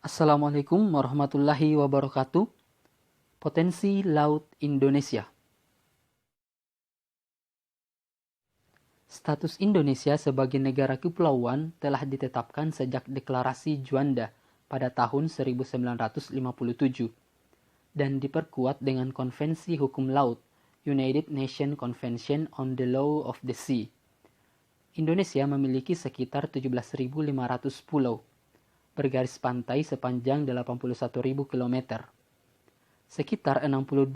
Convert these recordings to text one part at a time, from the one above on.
Assalamualaikum warahmatullahi wabarakatuh. Potensi Laut Indonesia. Status Indonesia sebagai negara kepulauan telah ditetapkan sejak Deklarasi Juanda pada tahun 1957 dan diperkuat dengan Konvensi Hukum Laut United Nations Convention on the Law of the Sea. Indonesia memiliki sekitar 17.500 pulau, bergaris pantai sepanjang 81.000 km. Sekitar 62%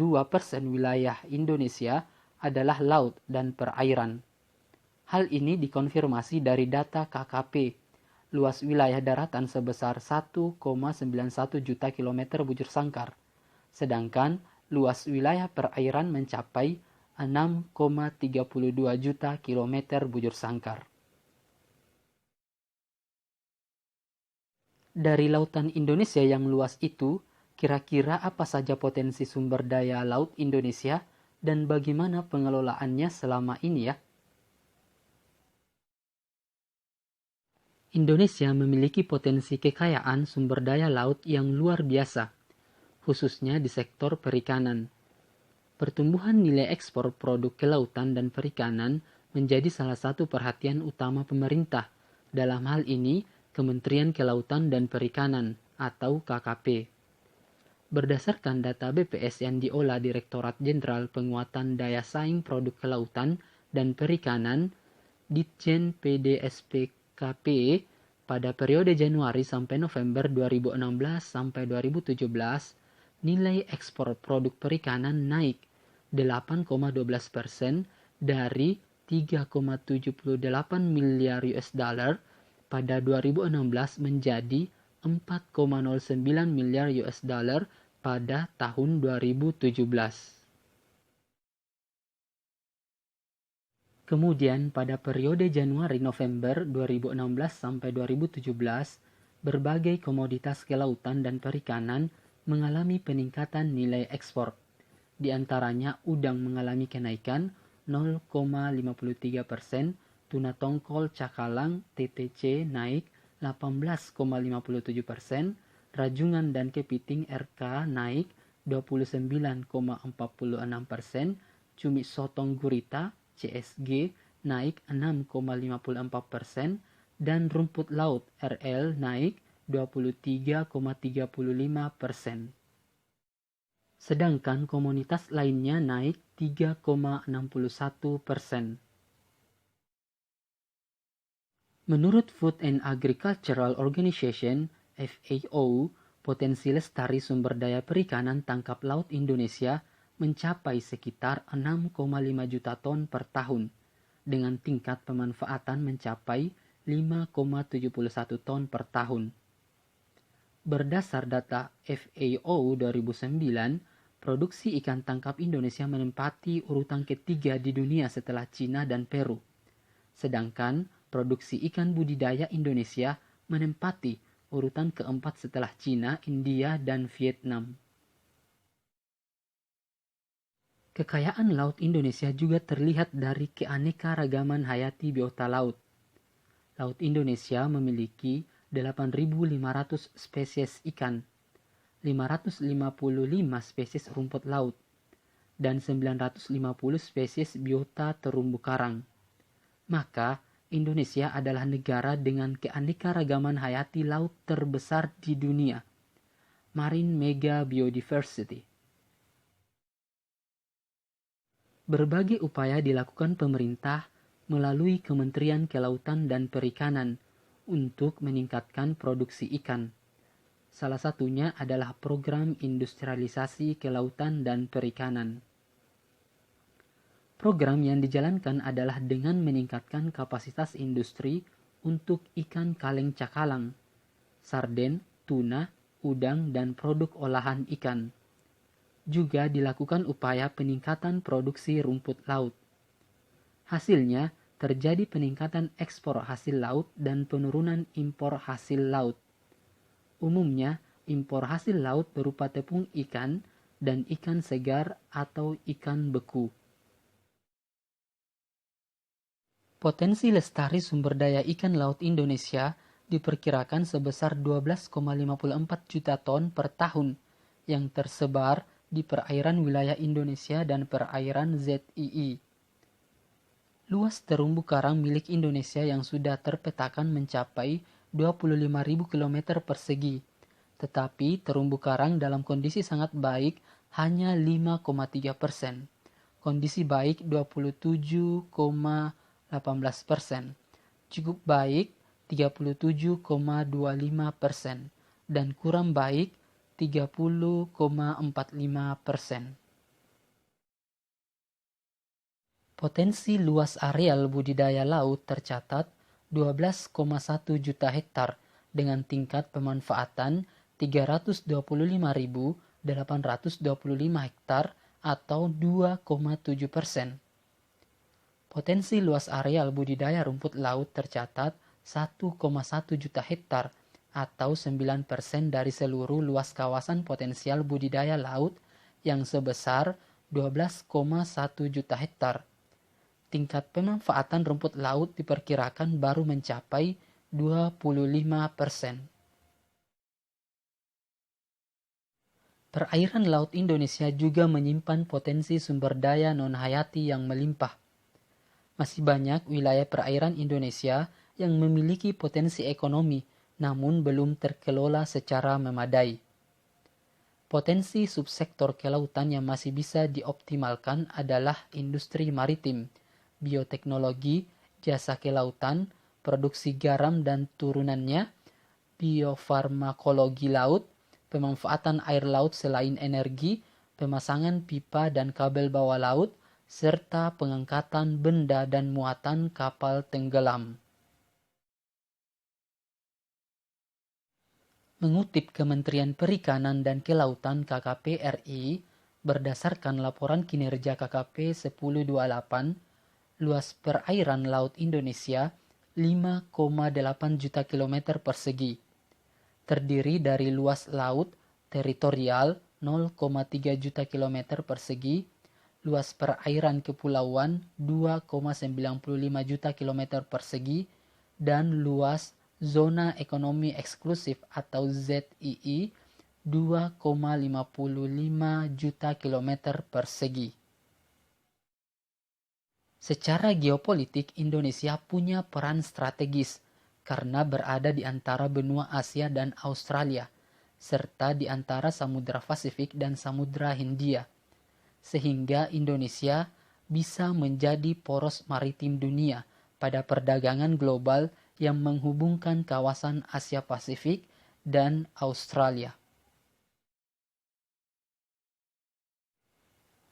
wilayah Indonesia adalah laut dan perairan. Hal ini dikonfirmasi dari data KKP, luas wilayah daratan sebesar 1,91 juta kilometer bujur sangkar, sedangkan luas wilayah perairan mencapai 6,32 juta kilometer bujur sangkar. Dari lautan Indonesia yang luas itu, kira-kira apa saja potensi sumber daya laut Indonesia dan bagaimana pengelolaannya selama ini ya? Indonesia memiliki potensi kekayaan sumber daya laut yang luar biasa, khususnya di sektor perikanan. Pertumbuhan nilai ekspor produk kelautan dan perikanan menjadi salah satu perhatian utama pemerintah, dalam hal ini Kementerian Kelautan dan Perikanan atau KKP. Berdasarkan data BPS yang diolah Direktorat Jenderal Penguatan Daya Saing Produk Kelautan dan Perikanan, Ditjen PDSPKP, pada periode Januari sampai November 2016 sampai 2017, nilai ekspor produk perikanan naik 8,12% dari 3,78 miliar US dollar pada 2016 menjadi 4,09 miliar US dollar pada tahun 2017. Kemudian pada periode Januari-November 2016 sampai 2017, berbagai komoditas kelautan dan perikanan mengalami peningkatan nilai ekspor. Di antaranya udang mengalami kenaikan 0,53%, tuna tongkol cakalang TTC naik 18,57%, rajungan dan kepiting RK naik 29,46%, cumi sotong gurita CSG naik 6,54%, dan rumput laut RL naik 23,35%. Sedangkan komoditas lainnya naik 3,61%. Menurut Food and Agricultural Organization (FAO), potensi lestari sumber daya perikanan tangkap laut Indonesia mencapai sekitar 6,5 juta ton per tahun, dengan tingkat pemanfaatan mencapai 5,71 ton per tahun. Berdasar data FAO 2009, produksi ikan tangkap Indonesia menempati urutan ketiga di dunia setelah Cina dan Peru. Sedangkan produksi ikan budidaya Indonesia menempati urutan keempat setelah Cina, India, dan Vietnam. Kekayaan laut Indonesia juga terlihat dari keanekaragaman hayati biota laut. Laut Indonesia memiliki 8.500 spesies ikan, 555 spesies rumput laut, dan 950 spesies biota terumbu karang. Maka, Indonesia adalah negara dengan keanekaragaman hayati laut terbesar di dunia. Marine Mega Biodiversity. Berbagai upaya dilakukan pemerintah melalui Kementerian Kelautan dan Perikanan untuk meningkatkan produksi ikan. Salah satunya adalah program industrialisasi kelautan dan perikanan. Program yang dijalankan adalah dengan meningkatkan kapasitas industri untuk ikan kaleng cakalang, sarden, tuna, udang, dan produk olahan ikan. Juga dilakukan upaya peningkatan produksi rumput laut. Hasilnya, terjadi peningkatan ekspor hasil laut dan penurunan impor hasil laut. Umumnya, impor hasil laut berupa tepung ikan dan ikan segar atau ikan beku. Potensi lestari sumber daya ikan laut Indonesia diperkirakan sebesar 12,54 juta ton per tahun yang tersebar di perairan wilayah Indonesia dan perairan ZII. Luas terumbu karang milik Indonesia yang sudah terpetakan mencapai 25.000 km persegi, tetapi terumbu karang dalam kondisi sangat baik hanya 5,3%, kondisi baik 27,18%, cukup baik 37,25%, dan kurang baik 30,45%. Potensi luas areal budidaya laut tercatat 12,1 juta hektar dengan tingkat pemanfaatan 325.825 hektar atau 2,7%. Potensi luas areal budidaya rumput laut tercatat 1,1 juta hektar atau 9% dari seluruh luas kawasan potensial budidaya laut yang sebesar 12,1 juta hektar. Tingkat pemanfaatan rumput laut diperkirakan baru mencapai 25%. Perairan laut Indonesia juga menyimpan potensi sumber daya non-hayati yang melimpah. Masih banyak wilayah perairan Indonesia yang memiliki potensi ekonomi, namun belum terkelola secara memadai. Potensi subsektor kelautan yang masih bisa dioptimalkan adalah industri maritim, bioteknologi, jasa kelautan, produksi garam dan turunannya, biofarmakologi laut, pemanfaatan air laut selain energi, pemasangan pipa dan kabel bawah laut, serta pengangkatan benda dan muatan kapal tenggelam. Mengutip Kementerian Perikanan dan Kelautan KKP RI, berdasarkan laporan kinerja KKP 1028, luas perairan laut Indonesia 5,8 juta kilometer persegi. Terdiri dari luas laut teritorial 0,3 juta kilometer persegi, luas perairan kepulauan 2,95 juta kilometer persegi, dan luas zona ekonomi eksklusif atau ZII 2,55 juta kilometer persegi. Secara geopolitik, Indonesia punya peran strategis karena berada di antara benua Asia dan Australia, serta di antara Samudra Pasifik dan Samudra Hindia, sehingga Indonesia bisa menjadi poros maritim dunia pada perdagangan global yang menghubungkan kawasan Asia Pasifik dan Australia.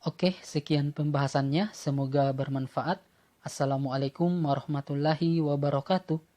Oke, sekian pembahasannya. Semoga bermanfaat. Assalamualaikum warahmatullahi wabarakatuh.